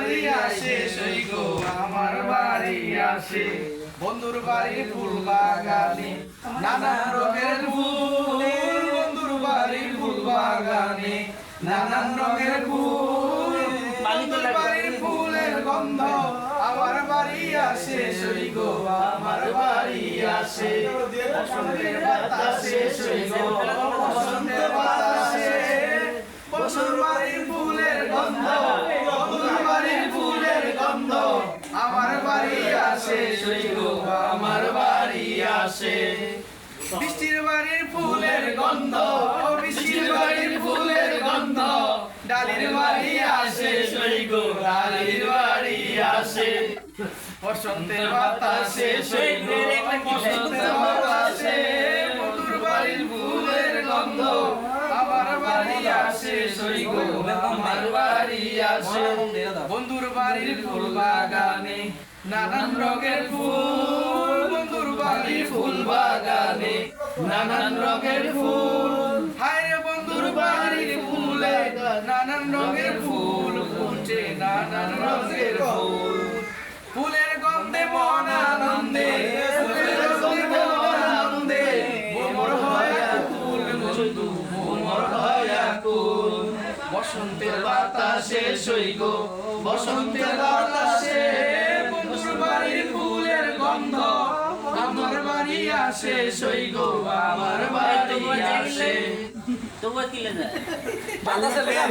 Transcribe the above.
বাড়ি আসে সই গো আমার বাড়ি আসে বন্ধুর বাড়ির ফুল বাগানে নানান রঙের ফুল বন্ধুর বাড়ির ফুল বাগানে নানান রঙের ফুল বন্ধুর বাড়ির ফুলের গন্ধ আমার বাড়ি আসে সই গো আমার বাড়ি আসে বসন্তের বাতাসে সই গো বসন্তের বাতাসে বন্ধুর বাড়ির ফুলের গন্ধ বন্ধুর বাড়ির ফুলের গন্ধ আমার বাড়ি আসে সই গো আমার বাড়ি আসে বৃষ্টির বাড়ির ফুলের গন্ধ বৃষ্টির বাড়ির ফুলের গন্ধ ডালির বাড়ি আসে সই গো ডালির বাড়ি আসে বসন্তের বাতাসে সই গো বসন্তের বাতাসে বন্ধুর বাড়ির ফুলের গন্ধ আমার বাড়ি আসে সই গো আমার বাড়ি আসে বন্ধুর বাড়ির ফুল বাগানে নানান রঙের ফুল বন্ধুর বাড়ির ফুল বাগানে নানান রঙের ফুল হায় রে বন্ধুর বাড়ির ফুলে নানান রঙের ফুল ফুটে নানান রঙের ফুল ফুলের গন্ধে মন আনন্দে ফুলের গন্ধে মন আনন্দে মোর হয় আকুল বন্ধু মোর হয় আকুল বসন্তের বাতাসে সই গো বসন্তের বাতাসে বন্ধুর বাড়ির ফুলের গন্ধ আমার বাড়ি আসে সই গো আমার বাড়ি আসে তবুও কিলে যায় বাতাসে লেগে